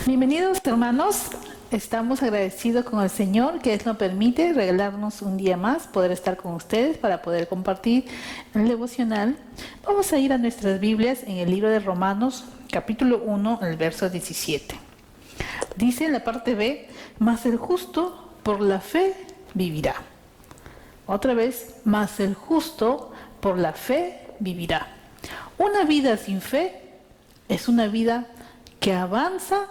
Bienvenidos, hermanos. Estamos agradecidos con el Señor que nos permite regalarnos un día más, poder estar con ustedes para poder compartir el devocional. Vamos a ir a nuestras Biblias en el libro de Romanos, capítulo 1, el verso 17. Dice en la parte B, mas el justo por la fe vivirá. Otra vez, mas el justo por la fe vivirá. Una vida sin fe es una vida que avanza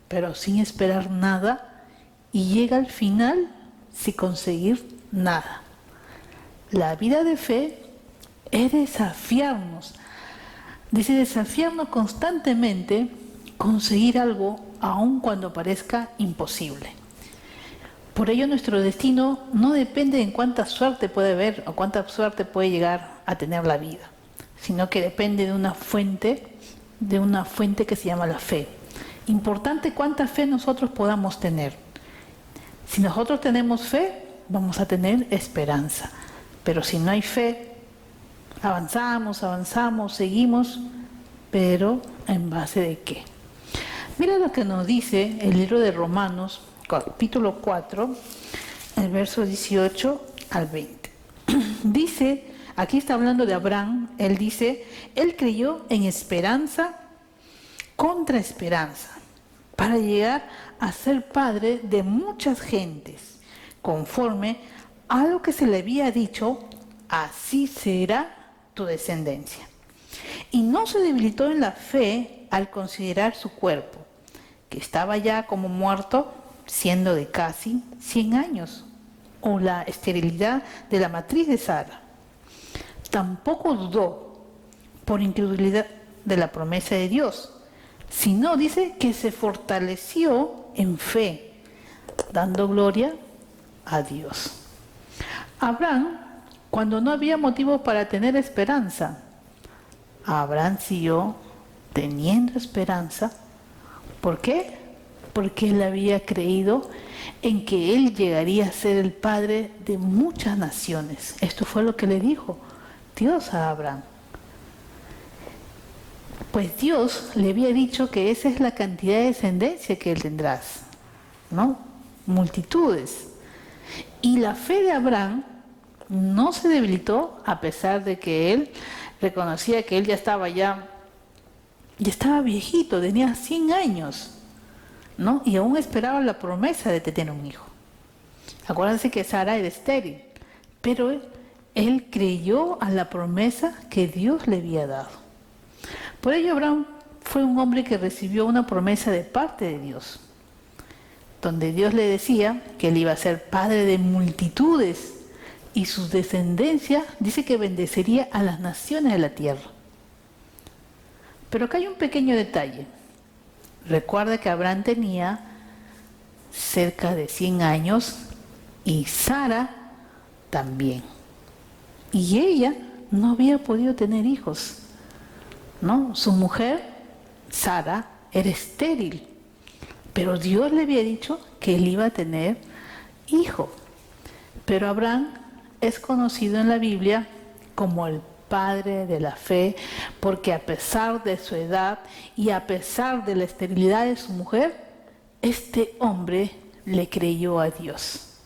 pero sin esperar nada y llega al final sin conseguir nada. La vida de fe es desafiarnos, desafiarnos constantemente, conseguir algo aun cuando parezca imposible. Por ello nuestro destino no depende en cuánta suerte puede haber o cuánta suerte puede llegar a tener la vida, sino que depende de una fuente que se llama la fe. Importante cuánta fe nosotros podamos tener. Si nosotros tenemos fe, vamos a tener esperanza. Pero si no hay fe, avanzamos, seguimos, pero ¿en base de qué? Mira lo que nos dice el libro de Romanos, capítulo 4, el verso 18 al 20. Dice, aquí está hablando de Abraham, él dice, él creyó en esperanza contra esperanza, para llegar a ser padre de muchas gentes, conforme a lo que se le había dicho, así será tu descendencia. Y no se debilitó en la fe al considerar su cuerpo, que estaba ya como muerto, siendo de casi 100 años, o la esterilidad de la matriz de Sara. Tampoco dudó por incredulidad de la promesa de Dios, sino dice que se fortaleció en fe, dando gloria a Dios. Abraham, cuando no había motivo para tener esperanza, Abraham siguió teniendo esperanza. ¿Por qué? Porque él había creído en que él llegaría a ser el padre de muchas naciones. Esto fue lo que le dijo Dios a Abraham. Pues Dios le había dicho que esa es la cantidad de descendencia que él tendrás, ¿no? Multitudes. Y la fe de Abraham no se debilitó a pesar de que él reconocía que él ya estaba viejito, tenía 100 años, ¿no? Y aún esperaba la promesa de tener un hijo. Acuérdense que Sara era estéril, pero él creyó a la promesa que Dios le había dado. Por ello Abraham fue un hombre que recibió una promesa de parte de Dios, donde Dios le decía que él iba a ser padre de multitudes y su descendencia dice que bendecería a las naciones de la tierra. Pero acá hay un pequeño detalle. Recuerda que Abraham tenía cerca de 100 años y Sara también. Y ella no había podido tener hijos, ¿no? Su mujer, Sara, era estéril, pero Dios le había dicho que él iba a tener hijo. Pero Abraham es conocido en la Biblia como el padre de la fe, porque a pesar de su edad y a pesar de la esterilidad de su mujer, este hombre le creyó a Dios.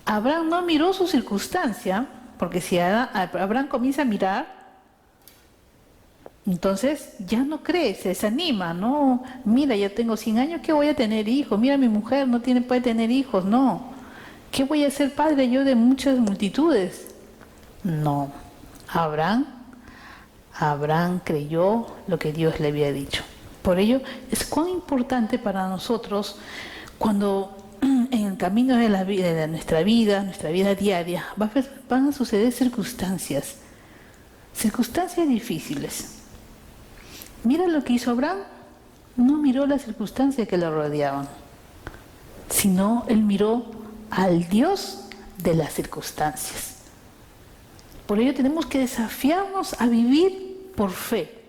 Abraham no miró su circunstancia, porque si Abraham comienza a mirar, entonces ya no cree, se desanima, no, mira, ya tengo 100 años, ¿qué voy a tener hijos? Mira, mi mujer no puede tener hijos, no. ¿Qué voy a ser padre yo de muchas multitudes? No. Abraham creyó lo que Dios le había dicho. Por ello, es cuán importante para nosotros cuando en el camino de nuestra vida diaria, van a suceder circunstancias difíciles. Mira lo que hizo Abraham, no miró las circunstancias que lo rodeaban, sino él miró al Dios de las circunstancias. Por ello tenemos que desafiarnos a vivir por fe.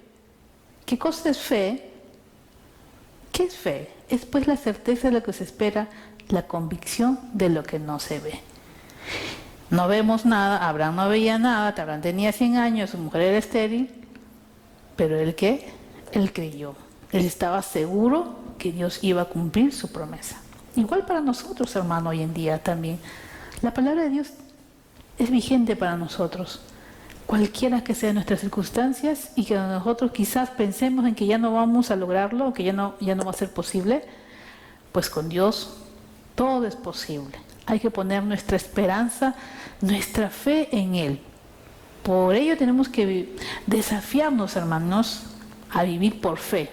¿Qué cosa es fe? ¿Qué es fe? Es pues la certeza de lo que se espera, la convicción de lo que no se ve. No vemos nada, Abraham no veía nada, Abraham tenía 100 años, su mujer era estéril, pero ¿él qué? Él creyó. Él estaba seguro que Dios iba a cumplir su promesa. Igual para nosotros, hermano, hoy en día también. La palabra de Dios es vigente para nosotros, cualquiera que sean nuestras circunstancias, y que nosotros quizás pensemos en que ya no vamos a lograrlo, que ya no va a ser posible. Pues con Dios todo es posible. Hay que poner nuestra esperanza, nuestra fe en Él. Por ello tenemos que desafiarnos, hermanos, a vivir por fe.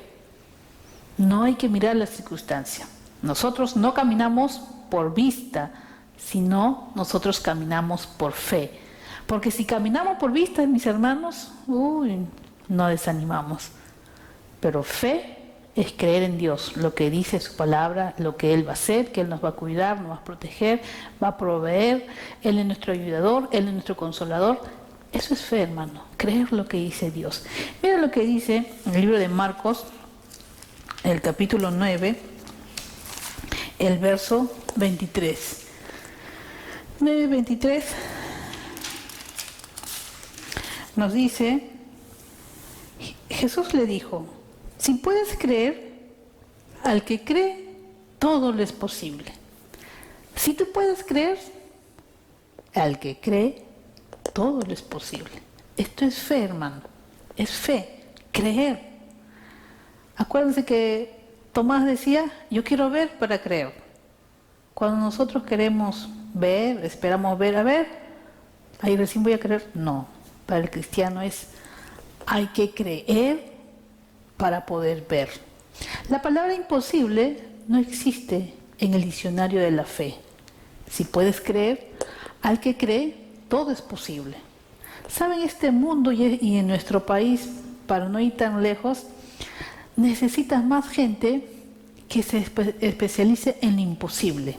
No hay que mirar las circunstancias. Nosotros no caminamos por vista, sino nosotros caminamos por fe. Porque si caminamos por vista, mis hermanos, no desanimamos. Pero fe es creer en Dios, lo que dice su palabra, lo que Él va a hacer, que Él nos va a cuidar, nos va a proteger, va a proveer. Él es nuestro ayudador, Él es nuestro consolador. Eso es fe, hermano, creer lo que dice Dios. Mira lo que dice en el libro de Marcos, el capítulo 9, el verso 23. 9:23 nos dice, Jesús le dijo: si puedes creer, al que cree, todo le es posible. Si tú puedes creer, al que cree, todo le es posible. Esto es fe, hermano. Es fe, creer. Acuérdense que Tomás decía, yo quiero ver para creer. Cuando nosotros queremos ver, esperamos ver, ahí recién voy a creer. No, para el cristiano hay que creer para poder ver. La palabra imposible no existe en el diccionario de la fe. Si puedes creer, al que cree, todo es posible. ¿Saben? Este mundo y en nuestro país, para no ir tan lejos, necesitas más gente que se especialice en lo imposible.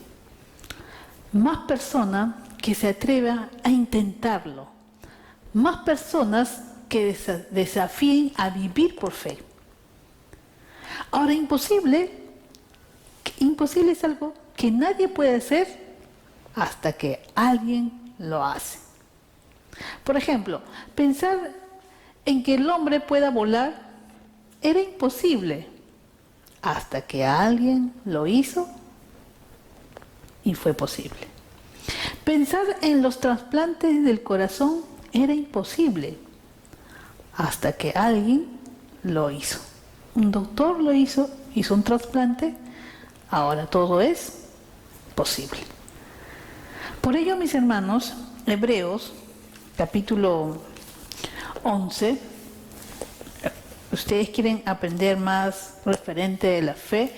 Más personas que se atrevan a intentarlo. Más personas que desafíen a vivir por fe. Ahora, imposible es algo que nadie puede hacer hasta que alguien lo hace. Por ejemplo, pensar en que el hombre pueda volar era imposible hasta que alguien lo hizo y fue posible. Pensar en los trasplantes del corazón era imposible hasta que alguien lo hizo. Un doctor lo hizo un trasplante, ahora todo es posible. Por ello, mis hermanos, Hebreos, capítulo 11, ustedes quieren aprender más referente de la fe,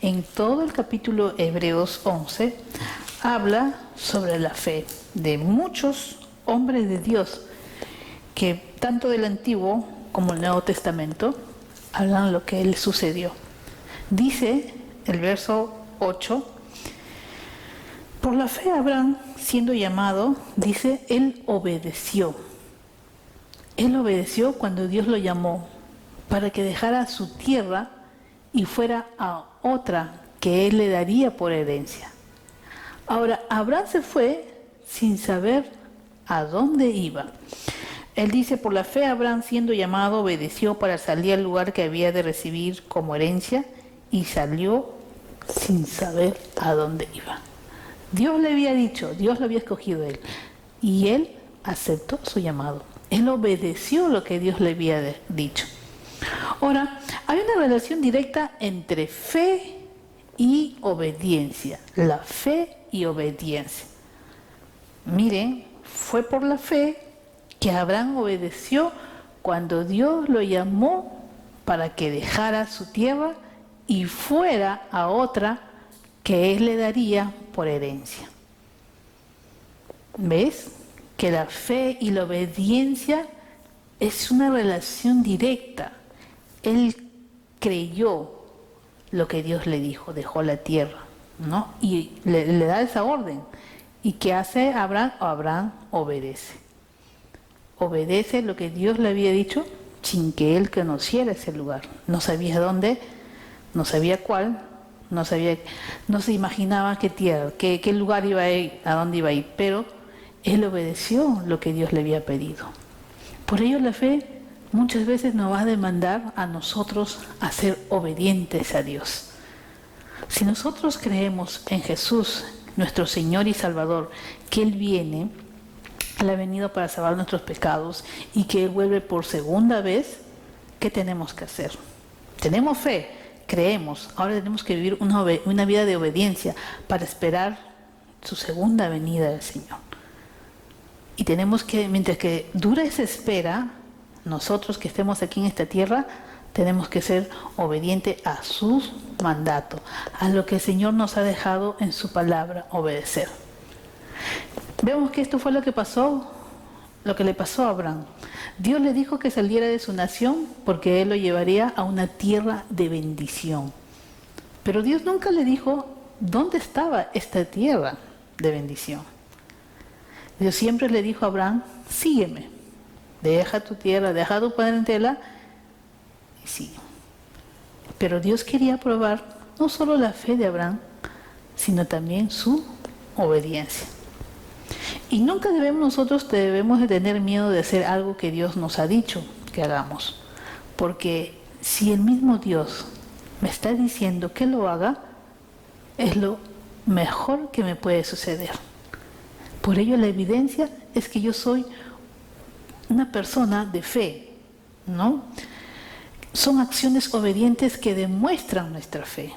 en todo el capítulo Hebreos 11, habla sobre la fe de muchos hombres de Dios, que tanto del Antiguo como el Nuevo Testamento hablan lo que les sucedió. Dice el verso 8, por la fe Abraham, siendo llamado, dice, él obedeció. Él obedeció cuando Dios lo llamó para que dejara su tierra y fuera a otra que él le daría por herencia. Ahora, Abraham se fue sin saber a dónde iba. Él dice, por la fe Abraham, siendo llamado, obedeció para salir al lugar que había de recibir como herencia y salió sin saber a dónde iba. Dios le había dicho, Dios lo había escogido a él, y él aceptó su llamado. Él obedeció lo que Dios le había dicho. Ahora, hay una relación directa entre fe y obediencia. La fe y obediencia. Miren, fue por la fe que Abraham obedeció cuando Dios lo llamó para que dejara su tierra y fuera a otra que él le daría por herencia. ¿Ves? Que la fe y la obediencia es una relación directa. Él creyó lo que Dios le dijo, dejó la tierra, ¿no? Y le da esa orden. ¿Y qué hace Abraham? Abraham obedece. Obedece lo que Dios le había dicho sin que él conociera ese lugar. No sabía dónde, no sabía cuál, no se imaginaba qué tierra, qué lugar iba a ir, a dónde iba a ir, pero él obedeció lo que Dios le había pedido. Por ello la fe muchas veces nos va a demandar a nosotros a ser obedientes a Dios. Si nosotros creemos en Jesús, nuestro Señor y Salvador, que Él viene, Él ha venido para salvar nuestros pecados y que Él vuelve por segunda vez, ¿qué tenemos que hacer? Tenemos fe, creemos, ahora tenemos que vivir una vida de obediencia para esperar su segunda venida del Señor. Y tenemos que, mientras que dura esa espera, nosotros que estemos aquí en esta tierra, tenemos que ser obedientes a su mandato, a lo que el Señor nos ha dejado en su palabra obedecer. Vemos que esto fue lo que le pasó a Abraham. Dios le dijo que saliera de su nación porque Él lo llevaría a una tierra de bendición. Pero Dios nunca le dijo dónde estaba esta tierra de bendición. Dios siempre le dijo a Abraham, sígueme, deja tu tierra, deja tu parentela y sigue. Pero Dios quería probar no solo la fe de Abraham, sino también su obediencia. Y nunca nosotros debemos de tener miedo de hacer algo que Dios nos ha dicho que hagamos. Porque si el mismo Dios me está diciendo que lo haga, es lo mejor que me puede suceder. Por ello la evidencia es que yo soy una persona de fe, ¿no? Son acciones obedientes que demuestran nuestra fe.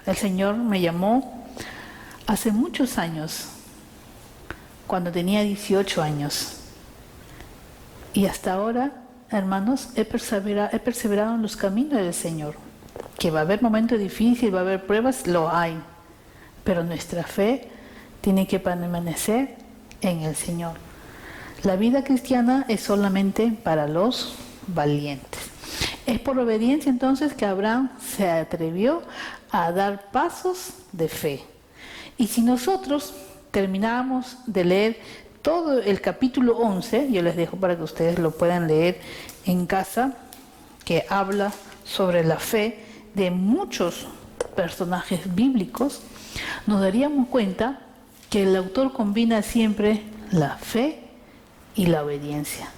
El Señor me llamó hace muchos años, cuando tenía 18 años. Y hasta ahora, hermanos, he perseverado en los caminos del Señor. Que va a haber momentos difíciles, va a haber pruebas, lo hay. Pero nuestra fe tiene que permanecer en el Señor. La vida cristiana es solamente para los valientes. Es por obediencia entonces que Abraham se atrevió a dar pasos de fe. Y si nosotros terminamos de leer todo el capítulo 11, yo les dejo para que ustedes lo puedan leer en casa, que habla sobre la fe de muchos personajes bíblicos, nos daríamos cuenta que el autor combina siempre la fe y la obediencia.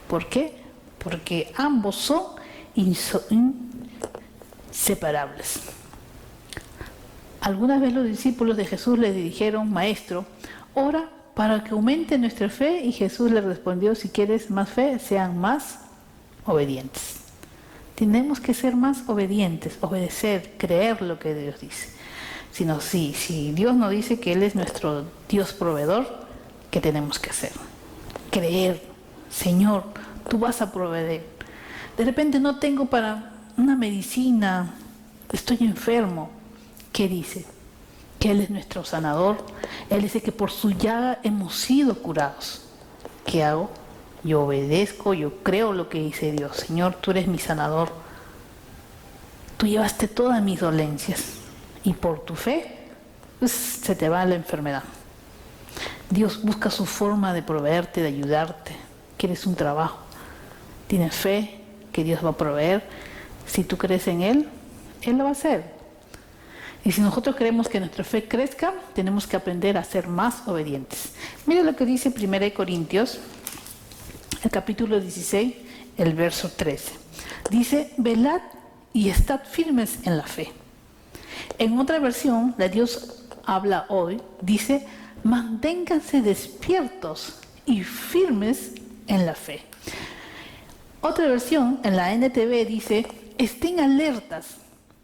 ¿Por qué? Porque ambos son inseparables. Algunas veces los discípulos de Jesús le dijeron, Maestro, ora para que aumente nuestra fe, y Jesús le respondió, si quieres más fe, sean más obedientes. Tenemos que ser más obedientes, obedecer, creer lo que Dios dice. Si Dios nos dice que Él es nuestro Dios proveedor, ¿qué tenemos que hacer? Creer, Señor, tú vas a proveer. De repente no tengo para una medicina, estoy enfermo. ¿Qué dice? Que Él es nuestro sanador. Él dice que por su llaga hemos sido curados. ¿Qué hago? Yo obedezco, yo creo lo que dice Dios. Señor, tú eres mi sanador. Tú llevaste todas mis dolencias. Y por tu fe, se te va la enfermedad. Dios busca su forma de proveerte, de ayudarte. Quieres un trabajo. Tienes fe que Dios va a proveer. Si tú crees en Él, Él lo va a hacer. Y si nosotros queremos que nuestra fe crezca, tenemos que aprender a ser más obedientes. Mira lo que dice 1 Corintios, el capítulo 16, el verso 13. Dice, velad y estad firmes en la fe. En otra versión, la Dios habla hoy, dice, manténganse despiertos y firmes en la fe. Otra versión, en la NTV, dice, estén alertas,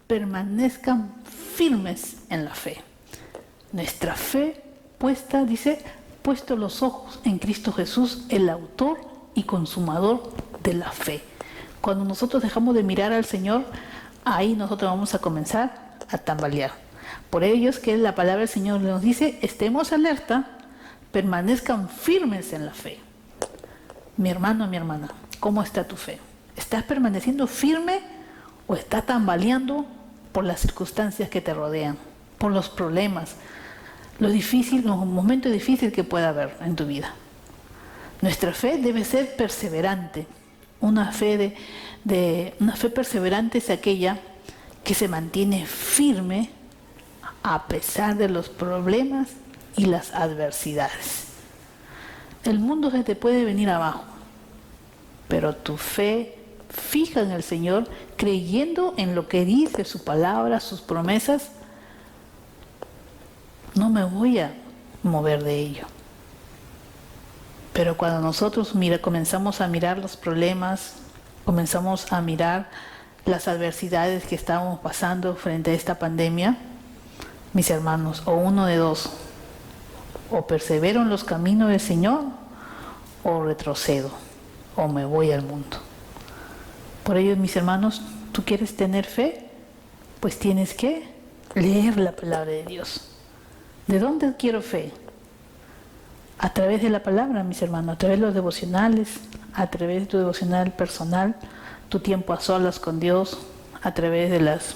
permanezcan firmes en la fe. Nuestra fe puesta, dice, puesto los ojos en Cristo Jesús, el autor y consumador de la fe. Cuando nosotros dejamos de mirar al Señor, ahí nosotros vamos a comenzar a tambalear. Por ello es que la palabra del Señor nos dice, estemos alerta, permanezcan firmes en la fe. Mi hermano, mi hermana, ¿cómo está tu fe? ¿Estás permaneciendo firme o estás tambaleando por las circunstancias que te rodean, por los problemas, los momentos difíciles que pueda haber en tu vida? Nuestra fe debe ser perseverante. Una fe perseverante es aquella que se mantiene firme a pesar de los problemas y las adversidades. El mundo se te puede venir abajo, pero tu fe fija en el Señor, creyendo en lo que dice su palabra, sus promesas, no me voy a mover de ello. Pero cuando nosotros comenzamos a mirar los problemas, comenzamos a mirar las adversidades que estamos pasando frente a esta pandemia, mis hermanos, o uno de dos, o persevero en los caminos del Señor, o retrocedo, o me voy al mundo. Por ello, mis hermanos, ¿tú quieres tener fe? Pues tienes que leer la palabra de Dios. ¿De dónde adquiero fe? A través de la palabra, mis hermanos, a través de los devocionales, a través de tu devocional personal, tu tiempo a solas con Dios, a través de las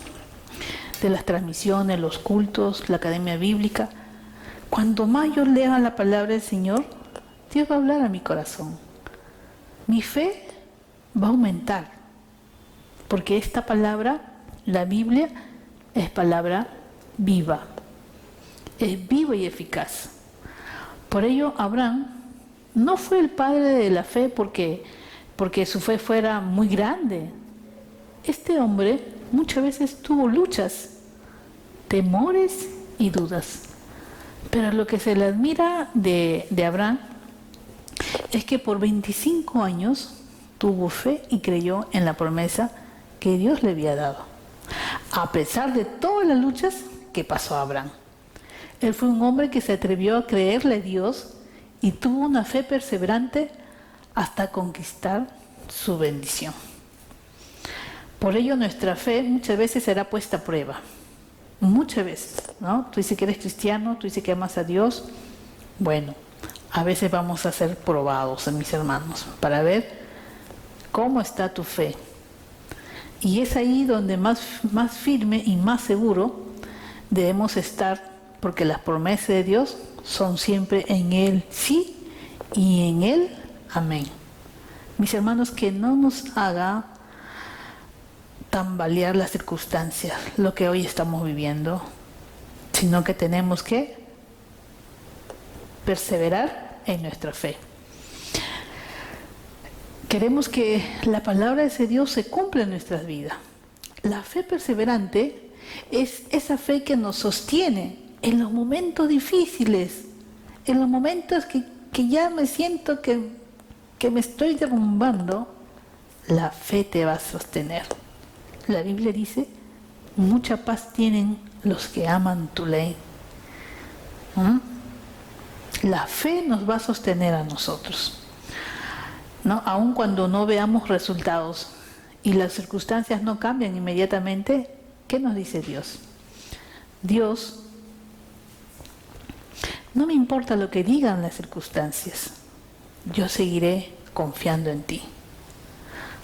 transmisiones, los cultos, la academia bíblica. Cuando más yo lea la palabra del Señor, Dios va a hablar a mi corazón. Mi fe va a aumentar, porque esta palabra, la Biblia, es palabra viva, es viva y eficaz. Por ello, Abraham no fue el padre de la fe porque su fe fuera muy grande. Este hombre muchas veces tuvo luchas, temores y dudas. Pero lo que se le admira de Abraham es que por 25 años tuvo fe y creyó en la promesa que Dios le había dado, a pesar de todas las luchas que pasó a Abraham. Él fue un hombre que se atrevió a creerle a Dios y tuvo una fe perseverante hasta conquistar su bendición. Por ello nuestra fe muchas veces será puesta a prueba. Muchas veces, ¿no? Tú dices que eres cristiano, tú dices que amas a Dios. Bueno, a veces vamos a ser probados, mis hermanos, para ver cómo está tu fe. Y es ahí donde más firme y más seguro debemos estar, porque las promesas de Dios son siempre en Él sí y en Él amén. Mis hermanos, que no nos haga tambalear las circunstancias, lo que hoy estamos viviendo, sino que tenemos que perseverar en nuestra fe. Queremos que la palabra de ese Dios se cumpla en nuestras vidas. La fe perseverante es esa fe que nos sostiene en los momentos difíciles, en los momentos que ya me siento que me estoy derrumbando. La fe te va a sostener. La Biblia dice, mucha paz tienen los que aman tu ley. La fe nos va a sostener a nosotros, ¿no? Aun cuando no veamos resultados y las circunstancias no cambian inmediatamente, ¿qué nos dice Dios? Dios, no me importa lo que digan las circunstancias, yo seguiré confiando en ti.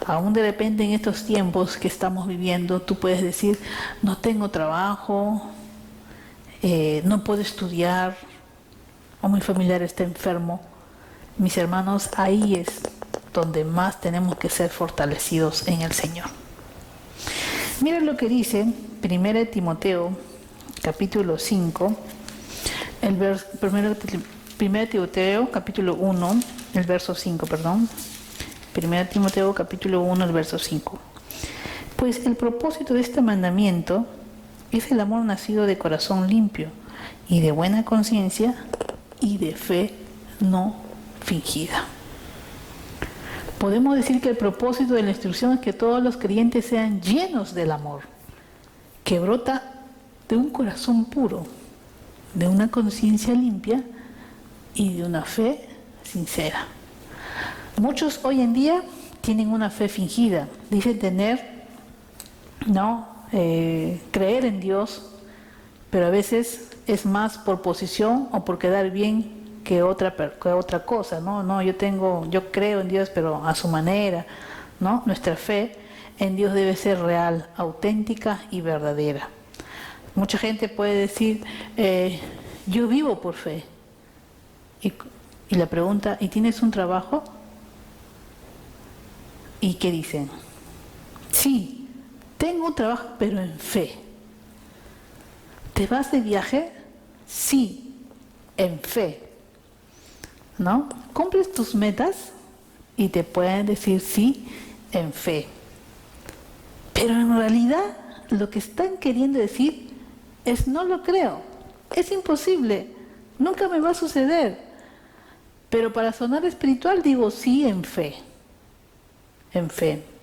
Aún de repente en estos tiempos que estamos viviendo, tú puedes decir, no tengo trabajo, no puedo estudiar, o mi familiar está enfermo. Mis hermanos, ahí es donde más tenemos que ser fortalecidos en el Señor. Mira lo que dice 1 Timoteo, capítulo 5, 1 Timoteo, capítulo 1, el verso 5, perdón. 1 Timoteo capítulo 1, el verso 5. Pues el propósito de este mandamiento es el amor nacido de corazón limpio y de buena conciencia y de fe no fingida. Podemos decir que el propósito de la instrucción es que todos los creyentes sean llenos del amor, que brota de un corazón puro, de una conciencia limpia y de una fe sincera. Muchos hoy en día tienen una fe fingida, dicen tener, creer en Dios, pero a veces es más por posición o por quedar bien que otra cosa, ¿no? Yo creo en Dios, pero a su manera, ¿no? Nuestra fe en Dios debe ser real, auténtica y verdadera. Mucha gente puede decir, yo vivo por fe. Y la pregunta, ¿y tienes un trabajo? ¿Y qué dicen? Sí, tengo un trabajo, pero en fe. ¿Te vas de viaje? Sí, en fe. ¿No? ¿Cumples tus metas? Y te pueden decir sí, en fe. Pero en realidad lo que están queriendo decir es no lo creo, es imposible, nunca me va a suceder. Pero para sonar espiritual digo sí en fe,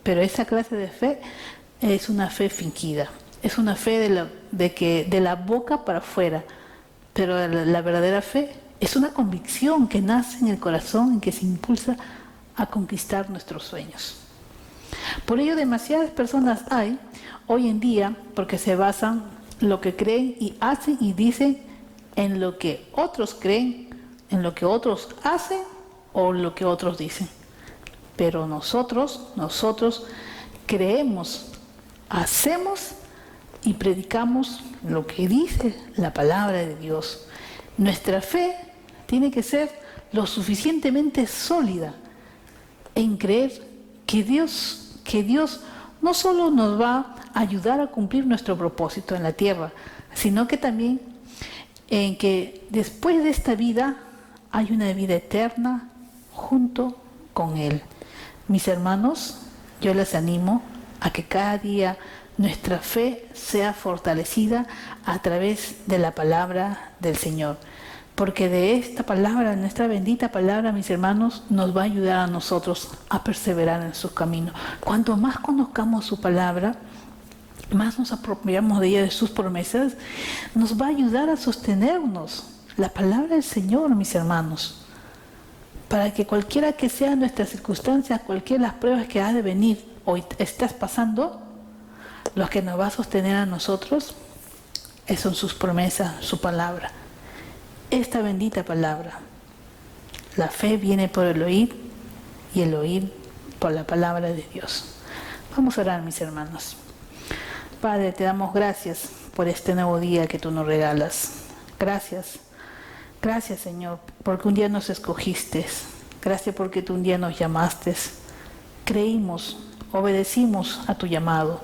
pero esa clase de fe es una fe fingida, es una fe de la boca para afuera, pero la verdadera fe es una convicción que nace en el corazón y que se impulsa a conquistar nuestros sueños. Por ello demasiadas personas hay hoy en día porque se basan lo que creen y hacen y dicen en lo que otros creen, en lo que otros hacen o lo que otros dicen. Pero nosotros creemos, hacemos y predicamos lo que dice la palabra de Dios. Nuestra fe tiene que ser lo suficientemente sólida en creer que Dios no solo nos va a ayudar a cumplir nuestro propósito en la tierra, sino que también en que después de esta vida hay una vida eterna junto con Él. Mis hermanos, yo les animo a que cada día nuestra fe sea fortalecida a través de la palabra del Señor. Porque de esta palabra, nuestra bendita palabra, mis hermanos, nos va a ayudar a nosotros a perseverar en su camino. Cuanto más conozcamos su palabra, más nos apropiamos de ella, de sus promesas, nos va a ayudar a sostenernos. La palabra del Señor, mis hermanos, para que cualquiera que sea nuestra circunstancia, cualquiera de las pruebas que ha de venir o estás pasando, lo que nos va a sostener a nosotros son sus promesas, su palabra. Esta bendita palabra. La fe viene por el oír y el oír por la palabra de Dios. Vamos a orar, mis hermanos. Padre, te damos gracias por este nuevo día que tú nos regalas. Gracias. Gracias, Señor, porque un día nos escogiste. Gracias porque tú un día nos llamaste. Creímos, obedecimos a tu llamado.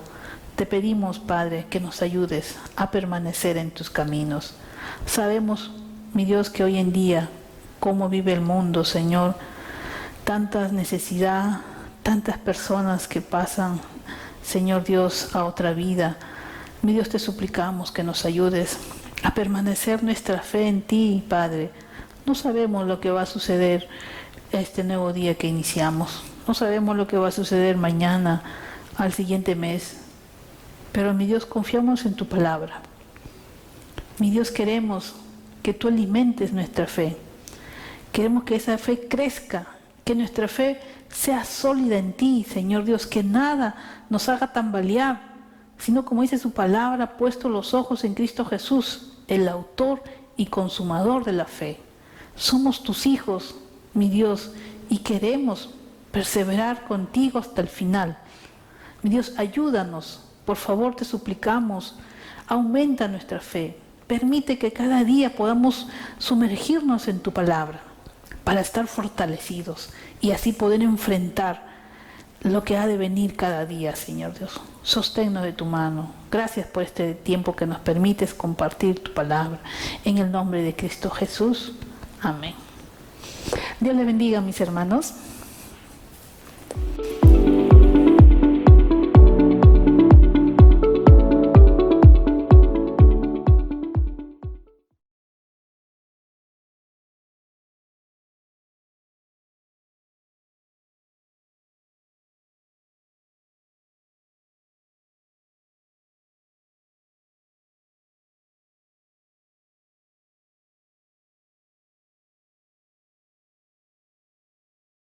Te pedimos, Padre, que nos ayudes a permanecer en tus caminos. Sabemos, mi Dios, que hoy en día, cómo vive el mundo, Señor, tanta necesidad, tantas personas que pasan, Señor Dios, a otra vida. Mi Dios, te suplicamos que nos ayudes a permanecer nuestra fe en ti, Padre. No sabemos lo que va a suceder este nuevo día que iniciamos. No sabemos lo que va a suceder mañana, al siguiente mes. Pero, mi Dios, confiamos en tu palabra. Mi Dios, queremos que tú alimentes nuestra fe. Queremos que esa fe crezca, que nuestra fe sea sólida en ti, Señor Dios, que nada nos haga tambalear, sino, como dice su palabra, puesto los ojos en Cristo Jesús, el autor y consumador de la fe. Somos tus hijos, mi Dios, y queremos perseverar contigo hasta el final. Mi Dios, ayúdanos, por favor te suplicamos, aumenta nuestra fe. Permite que cada día podamos sumergirnos en tu palabra para estar fortalecidos y así poder enfrentar lo que ha de venir cada día, Señor Dios. Sosténnos de tu mano. Gracias por este tiempo que nos permites compartir tu palabra. En el nombre de Cristo Jesús. Amén. Dios le bendiga, mis hermanos.